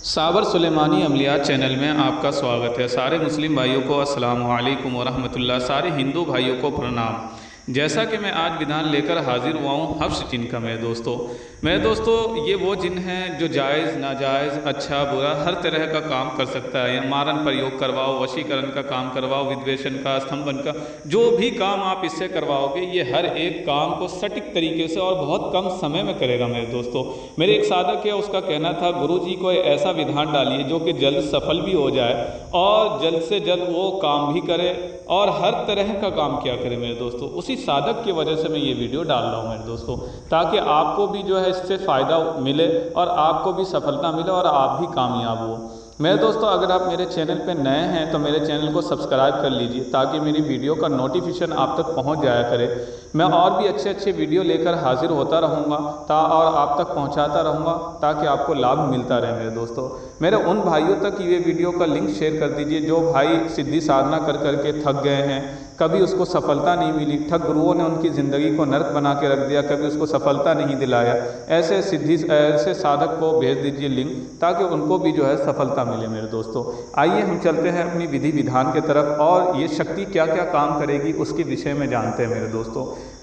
साबर सुलेमानी अमलियात चैनल में आपका स्वागत है। सारे मुस्लिम भाइयों को अस्सलामु अलैकुम वरहमतुल्लाह। सारे हिंदू भाइयों को प्रणाम। जैसा कि मैं आज विधान लेकर हाजिर हुआ हूँ हफ्स जिन का। मेरे दोस्तों ये वो जिन हैं जो जायज़ नाजायज़ अच्छा बुरा हर तरह का काम कर सकता है। मारन प्रयोग करवाओ, वशीकरण का काम करवाओ, विद्वेषण का, स्तंभन का, जो भी काम आप इससे करवाओगे ये हर एक काम को सटीक तरीके से और बहुत कम समय में करेगा। मेरे दोस्तों मेरे एक साधक है, उसका कहना था गुरुजी को ऐसा विधान डालिए जो कि जल्द सफल भी हो जाए और जल्द से जल्द वो काम भी करे और हर तरह का काम किया करे। मेरे दोस्तों उसी साधक की वजह से मैं ये वीडियो डाल रहा हूँ मेरे दोस्तों, ताकि आपको भी जो है इससे फ़ायदा मिले और आपको भी सफलता मिले और आप भी कामयाब हो। मेरे दोस्तों अगर आप मेरे चैनल पर नए हैं तो मेरे चैनल को सब्सक्राइब कर लीजिए ताकि मेरी वीडियो का नोटिफिकेशन आप तक पहुंच जाया करे। मैं और भी अच्छे वीडियो लेकर हाजिर होता रहूँगा और आप तक पहुंचाता रहूँगा ताकि आपको लाभ मिलता रहे। मेरे दोस्तों मेरे उन भाइयों तक ये वीडियो का लिंक शेयर कर दीजिए जो भाई सिद्धि साधना कर करके थक गए हैं, कभी उसको सफलता नहीं मिली, ठग गुरुओं ने उनकी ज़िंदगी को नर्क बना के रख दिया, कभी उसको सफलता नहीं दिलाया। ऐसे साधक को भेज दीजिए लिंक ताकि उनको भी जो है सफलता मिले। मेरे दोस्तों आइए हम चलते हैं अपनी विधि विधान के तरफ और ये शक्ति क्या क्या काम करेगी उसके विषय में जानते हैं।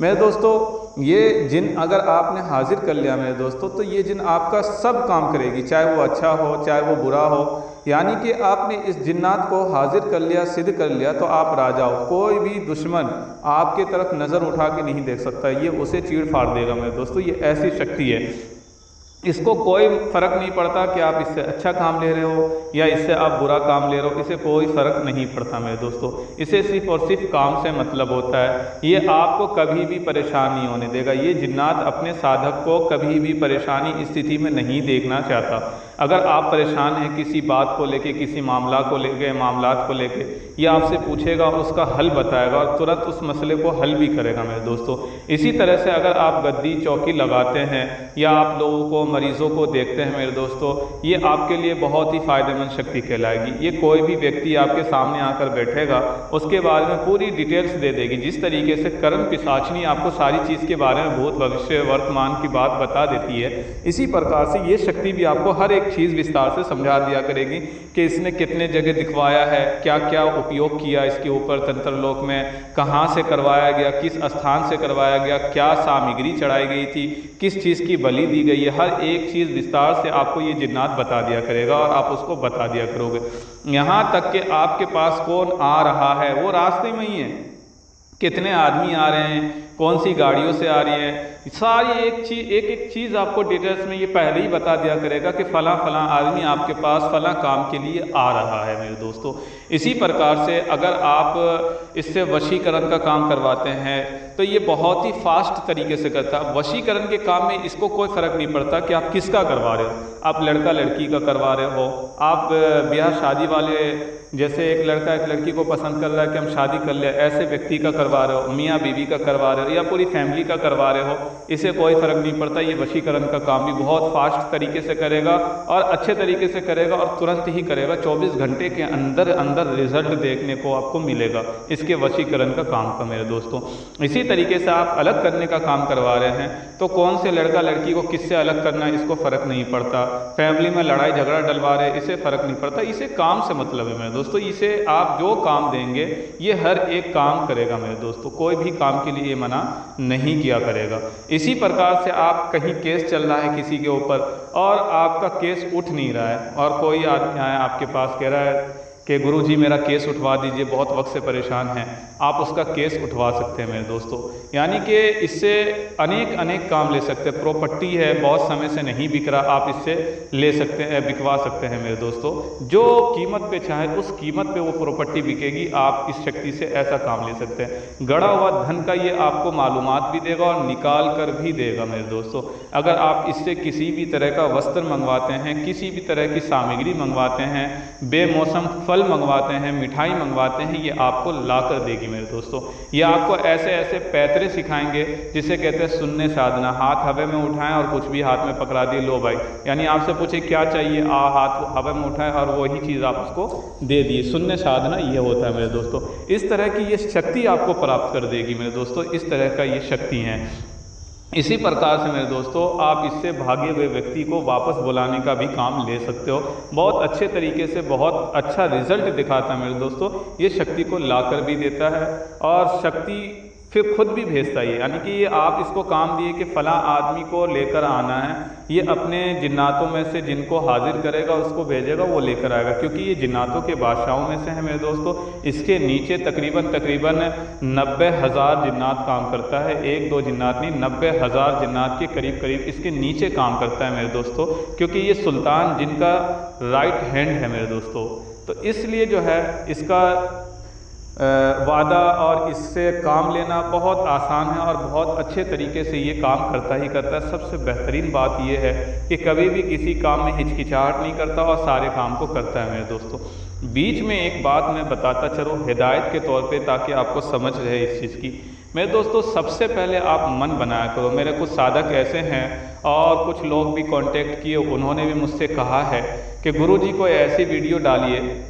मेरे दोस्तों ये जिन अगर आपने हाजिर कर लिया मेरे दोस्तों तो ये जिन आपका सब काम करेगी, चाहे वो अच्छा हो चाहे वो बुरा हो। यानी कि आपने इस जिन्नात को हाजिर कर लिया, सिद्ध कर लिया तो आप राजा हो। कोई भी दुश्मन आपके तरफ नज़र उठा के नहीं देख सकता, ये उसे चीड़ फाड़ देगा। मेरे दोस्तों ये ऐसी शक्ति है, इसको कोई फ़र्क नहीं पड़ता कि आप इससे अच्छा काम ले रहे हो या इससे आप बुरा काम ले रहे हो, इसे कोई फ़र्क नहीं पड़ता। मेरे दोस्तों इसे सिर्फ और सिर्फ काम से मतलब होता है। ये आपको कभी भी परेशान नहीं होने देगा। ये जिन्नात अपने साधक को कभी भी परेशानी स्थिति में नहीं देखना चाहता। अगर आप परेशान हैं किसी बात को लेके, किसी मामलात को लेके, ये आपसे पूछेगा और उसका हल बताएगा और तुरंत उस मसले को हल भी करेगा। मेरे दोस्तों इसी तरह से अगर आप गद्दी चौकी लगाते हैं या आप लोगों को मरीज़ों को देखते हैं मेरे दोस्तों, ये आपके लिए बहुत ही फ़ायदेमंद शक्ति कहलाएगी। ये कोई भी व्यक्ति आपके सामने आकर बैठेगा उसके बारे में पूरी डिटेल्स दे देगी। जिस तरीके से कर्म पिशाचनी आपको सारी चीज़ के बारे में भूत भविष्य वर्तमान की बात बता देती है, इसी प्रकार से ये शक्ति भी आपको हर एक चीज़ विस्तार से समझा दिया करेगी कि इसने कितने जगह दिखवाया है, क्या क्या उपयोग किया इसके ऊपर, तंत्र लोक में कहाँ से करवाया गया, किस स्थान से करवाया गया, क्या सामग्री चढ़ाई गई थी, किस चीज़ की बलि दी गई है, हर एक चीज़ विस्तार से आपको ये जिन्नात बता दिया करेगा और आप उसको बता दिया करोगे। यहाँ तक कि आपके पास कौन आ रहा है वो रास्ते में ही है, कितने आदमी आ रहे हैं, कौन सी गाड़ियों से आ रही है, सारी एक एक चीज़ आपको डिटेल्स में ये पहले ही बता दिया करेगा कि फ़लाँ आदमी आपके पास फ़लाँ काम के लिए आ रहा है। मेरे दोस्तों इसी प्रकार से अगर आप इससे वशीकरण का काम करवाते हैं तो ये बहुत ही फास्ट तरीके से करता है। वशीकरण के काम में इसको कोई फ़र्क नहीं पड़ता कि आप किसका करवा रहे हो, आप लड़का लड़की का करवा रहे हो, आप ब्याह शादी वाले, जैसे एक लड़का एक लड़की को पसंद कर रहा है कि हम शादी कर ले, ऐसे व्यक्ति का करवा रहे हो, मियाँ बीवी का करवा रहे हो या पूरी फैमिली का करवा रहे हो, इसे कोई फ़र्क नहीं पड़ता। ये वशीकरण का काम भी बहुत फास्ट तरीके से करेगा और अच्छे तरीके से करेगा और तुरंत ही करेगा। 24 घंटे के अंदर रिजल्ट देखने को आपको मिलेगा इसके वशीकरण का काम का। मेरे दोस्तों इसी तरीके से आप अलग करने का काम करवा रहे हैं तो कौन से लड़का लड़की को किससे अलग करना है इसको फ़र्क नहीं पड़ता। फैमिली में लड़ाई झगड़ा डलवा रहे इसे फ़र्क नहीं पड़ता। इसे काम से मतलब है मेरे दोस्तों, इसे आप जो काम देंगे ये हर एक काम करेगा। मेरे दोस्तों कोई भी काम के लिए मना नहीं किया करेगा। इसी प्रकार से आप कहीं केस चल रहा है किसी के ऊपर और आपका केस उठ नहीं रहा है और कोई आदमी आया आपके पास कह रहा है कि गुरुजी मेरा केस उठवा दीजिए, बहुत वक्त से परेशान हैं, आप उसका केस उठवा सकते हैं। मेरे दोस्तों यानी कि इससे अनेक काम ले सकते हैं। प्रॉपर्टी है बहुत समय से नहीं बिक रहा, आप इससे ले सकते हैं, बिकवा सकते हैं। मेरे दोस्तों जो कीमत पे चाहे उस कीमत पे वो प्रॉपर्टी बिकेगी, आप इस शक्ति से ऐसा काम ले सकते हैं। गड़ा हुआ धन का ये आपको मालूमात भी देगा और निकाल कर भी देगा। मेरे दोस्तों अगर आप इससे किसी भी तरह का वस्त्र मंगवाते हैं, किसी भी तरह की सामग्री मंगवाते हैं, बेमौसम फल मंगवाते हैं, मिठाई मंगवाते हैं, ये आपको ला कर देगी। मेरे दोस्तों ये आपको ऐसे पैतरे सिखाएंगे जिसे कहते हैं शून्य साधना। हाथ हवा में उठाएं और कुछ भी हाथ में पकड़ा दिए, लो भाई, यानी आपसे पूछे क्या चाहिए, हाथ हवा में उठाएं और वही चीज़ आप उसको दे दिए। शून्य साधना ये होता है। मेरे दोस्तों इस तरह की ये शक्ति आपको प्राप्त कर देगी। मेरे दोस्तों इस तरह का ये शक्ति है। इसी प्रकार से मेरे दोस्तों आप इससे भागे हुए व्यक्ति को वापस बुलाने का भी काम ले सकते हो। बहुत अच्छे तरीके से बहुत अच्छा रिजल्ट दिखाता है मेरे दोस्तों। ये शक्ति को लाकर भी देता है और शक्ति फिर खुद भी भेजता है। यानी कि ये आप इसको काम दिए कि फ़लाँ आदमी को लेकर आना है, ये अपने जिन्नातों में से जिनको हाजिर करेगा उसको भेजेगा, वो लेकर आएगा। क्योंकि ये जिन्नातों के बादशाहों में से है मेरे दोस्तों। इसके नीचे तकरीबन 90,000 जिन्नात काम करता है। एक दो जिन्नात नहीं, 90,000 जिन्नात के करीब करीब इसके नीचे काम करता है मेरे दोस्तों। क्योंकि ये सुल्तान जिनका राइट हैंड है मेरे दोस्तों। तो इसलिए जो है इसका वादा और इससे काम लेना बहुत आसान है और बहुत अच्छे तरीके से ये काम करता ही करता है। सबसे बेहतरीन बात ये है कि कभी भी किसी काम में हिचकिचाहट नहीं करता और सारे काम को करता है मेरे दोस्तों। बीच में एक बात मैं बताता चलूँ हिदायत के तौर पे, ताकि आपको समझ रहे इस चीज़ की। मेरे दोस्तों सबसे पहले आप मन बनाया करो। मेरे कुछ साधक ऐसे हैं और कुछ लोग भी कांटेक्ट किए, उन्होंने भी मुझसे कहा है कि गुरुजी कोई ऐसी वीडियो डालिए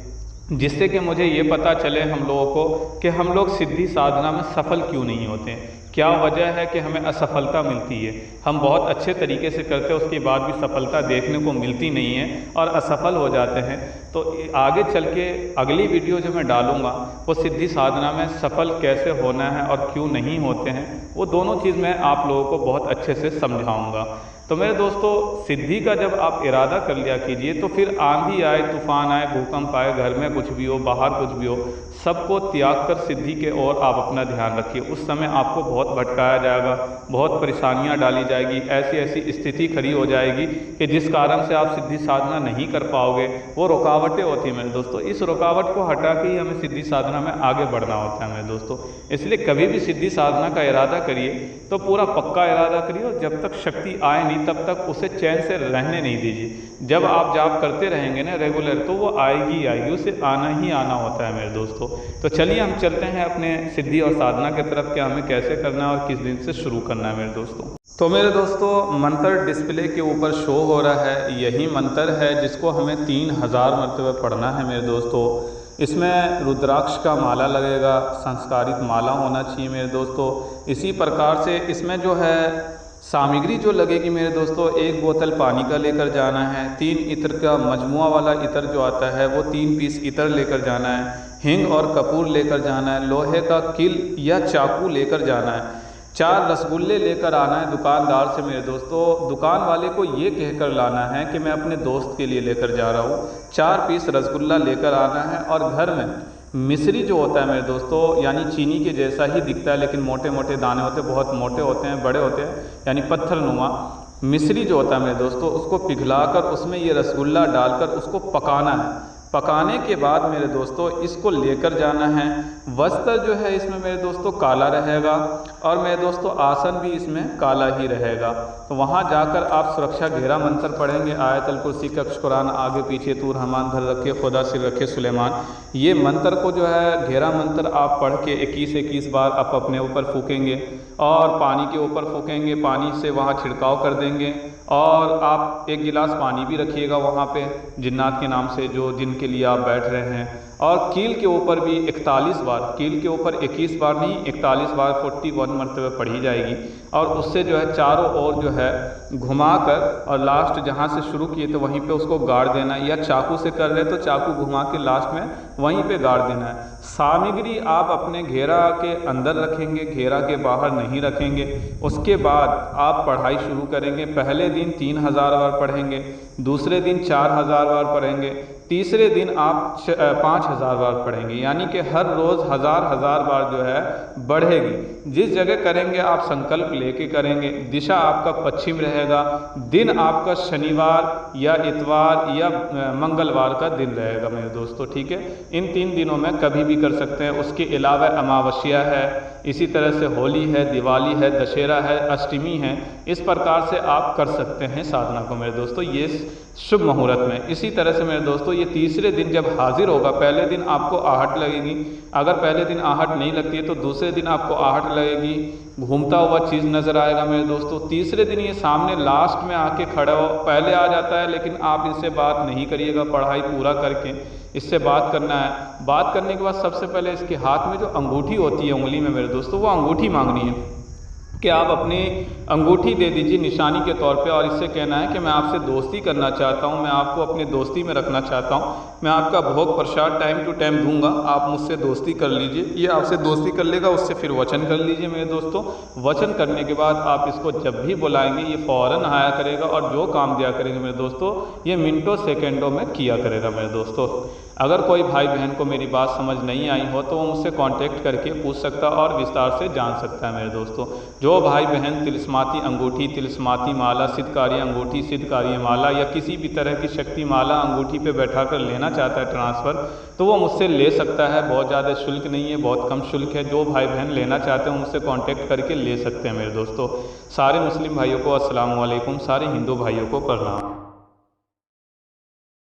जिससे कि मुझे ये पता चले हम लोगों को कि हम लोग सिद्धि साधना में सफल क्यों नहीं होते हैं, क्या वजह है कि हमें असफलता मिलती है। हम बहुत अच्छे तरीके से करते हैं, उसके बाद भी सफलता देखने को मिलती नहीं है और असफल हो जाते हैं। तो आगे चल के अगली वीडियो जो मैं डालूँगा वो सिद्धि साधना में सफल कैसे होना है और क्यों नहीं होते हैं, वो दोनों चीज़ मैं आप लोगों को बहुत अच्छे से समझाऊँगा। तो मेरे दोस्तों सिद्धि का जब आप इरादा कर लिया कीजिए तो फिर आंधी आए, तूफान आए, भूकंप आए, घर में कुछ भी हो, बाहर कुछ भी हो, सबको त्याग कर सिद्धि के ओर आप अपना ध्यान रखिए। उस समय आपको बहुत भटकाया जाएगा, बहुत परेशानियां डाली जाएगी, ऐसी ऐसी स्थिति खड़ी हो जाएगी कि जिस कारण से आप सिद्धि साधना नहीं कर पाओगे। वो रुकावटें होती हैं मेरे दोस्तों। इस रुकावट को हटा के ही हमें सिद्धि साधना में आगे बढ़ना होता है मेरे दोस्तों। इसलिए कभी भी सिद्धि साधना का इरादा करिए तो पूरा पक्का इरादा करिए और जब तक शक्ति आए नहीं तब तक उसे चैन से रहने नहीं दीजिए। जब आप जाप करते रहेंगे ना रेगुलर, तो वो आएगी आएगी, उसे आना ही आना होता है मेरे दोस्तों। तो चलिए हम चलते हैं अपने सिद्धि और साधना की तरफ कि हमें कैसे करना है और किस दिन से शुरू करना है मेरे दोस्तों। तो मेरे दोस्तों मंत्र डिस्प्ले के ऊपर शो हो रहा है, यही मंत्र है जिसको हमें 3000 मरतबे पढ़ना है मेरे दोस्तों। इसमें रुद्राक्ष का माला लगेगा, संस्कारित माला होना चाहिए मेरे दोस्तों। इसी प्रकार से इसमें जो है सामग्री जो लगेगी मेरे दोस्तों, 1 बोतल पानी का लेकर जाना है, 3 इत्र का मजमुआ वाला इत्र जो आता है वो 3 पीस इत्र लेकर जाना है, हिंग और कपूर लेकर जाना है, लोहे का किल या चाकू लेकर जाना है, 4 रसगुल्ले लेकर आना है दुकानदार से मेरे दोस्तों। दुकान वाले को ये कहकर लाना है कि मैं अपने दोस्त के लिए लेकर जा रहा हूँ। 4 पीस रसगुल्ला लेकर आना है और घर में मिश्री जो होता है मेरे दोस्तों, यानी चीनी के जैसा ही दिखता है लेकिन मोटे मोटे दाने होते हैं, बहुत मोटे होते हैं, बड़े होते हैं, यानी पत्थरनुमा मिश्री जो होता है मेरे दोस्तों, उसको पिघलाकर उसमें ये रसगुल्ला डालकर उसको पकाना है। पकाने के बाद मेरे दोस्तों इसको लेकर जाना है। वस्त्र जो है इसमें मेरे दोस्तों काला रहेगा और मेरे दोस्तों आसन भी इसमें काला ही रहेगा। तो वहाँ जाकर आप सुरक्षा घेरा मंत्र पढ़ेंगे, आयतल कुर्सी कक्ष कुरान आगे पीछे तूर हमान धर रखे खुदा सिर रखे सुलेमान। ये मंत्र को जो है घेरा मंत्र आप पढ़ के 21 बार आप अपने ऊपर फूकेंगे और पानी के ऊपर फूकेंगे, पानी से वहाँ छिड़काव कर देंगे और आप 1 गिलास पानी भी रखिएगा वहाँ पे जिन्नात के नाम से जो जिनके लिए आप बैठ रहे हैं। और कील के ऊपर भी 41 बार, कील के ऊपर 21 बार नहीं 41 बार 41 मरतबे पढ़ी जाएगी। और उससे जो है चारों ओर जो है घुमाकर और लास्ट जहाँ से शुरू किए थे वहीं पे उसको गाड़ देना है, या चाकू से कर रहे तो चाकू घुमा के लास्ट में वहीं पे गाड़ देना है। सामग्री आप अपने घेरा के अंदर रखेंगे, घेरा के बाहर नहीं रखेंगे। उसके बाद आप पढ़ाई शुरू करेंगे। पहले दिन 3000 बार पढ़ेंगे, दूसरे दिन 4000 बार पढ़ेंगे, तीसरे दिन आप 5000 बार पढ़ेंगे, यानी कि हर रोज़ 1000 बार जो है बढ़ेगी। जिस जगह करेंगे आप संकल्प लेके करेंगे। दिशा आपका पश्चिम रहेगा, दिन आपका शनिवार या इतवार या मंगलवार का दिन रहेगा मेरे दोस्तों, ठीक है। इन 3 दिनों में कभी भी कर सकते हैं। उसके अलावा अमावस्या है, इसी तरह से होली है, दिवाली है, दशहरा है, अष्टमी है, इस प्रकार से आप कर सकते हैं साधना को मेरे दोस्तों ये शुभ मुहूर्त में। इसी तरह से मेरे दोस्तों ये तीसरे दिन जब हाजिर होगा, पहले दिन आपको आहट लगेगी, अगर पहले दिन आहट नहीं लगती है तो दूसरे दिन आपको आहट लगेगी, घूमता हुआ चीज़ नज़र आएगा मेरे दोस्तों। तीसरे दिन ये सामने लास्ट में आके खड़ा हो, पहले आ जाता है लेकिन आप इनसे बात नहीं करिएगा, पढ़ाई पूरा करके इससे बात करना है। बात करने के बाद सबसे पहले इसके हाथ में जो अंगूठी होती है उंगली में मेरे दोस्तों, वो अंगूठी मांगनी है। कि आप अपनी अंगूठी दे दीजिए निशानी के तौर पे, और इससे कहना है कि मैं आपसे दोस्ती करना चाहता हूँ, मैं आपको अपनी दोस्ती में रखना चाहता हूँ, मैं आपका भोग प्रसाद टाइम टू टाइम दूंगा, आप मुझसे दोस्ती कर लीजिए। ये आपसे दोस्ती कर लेगा, उससे फिर वचन कर लीजिए मेरे दोस्तों। वचन करने के बाद आप इसको जब भी बुलाएंगे ये फ़ौरन आया करेगा, और जो काम दिया करेंगे मेरे दोस्तों ये मिनटों सेकेंडों में किया करेगा मेरे दोस्तों। अगर कोई भाई बहन को मेरी बात समझ नहीं आई हो तो वो मुझसे कांटेक्ट करके पूछ सकता है और विस्तार से जान सकता है मेरे दोस्तों। जो भाई बहन तिलिस्माती अंगूठी, तिलिस्माती माला, सिद्धकारी अंगूठी, सिद्धकारी माला या किसी भी तरह की शक्ति माला अंगूठी पे बैठा कर लेना चाहता है ट्रांसफ़र, तो वो मुझसे ले सकता है। बहुत ज़्यादा शुल्क नहीं है, बहुत कम शुल्क है। जो भाई बहन लेना चाहते हैं मुझसे कांटेक्ट करके ले सकते हैं मेरे दोस्तों। सारे मुस्लिम भाइयों को अस्सलाम वालेकुम, सारे हिंदू भाइयों को प्रणाम।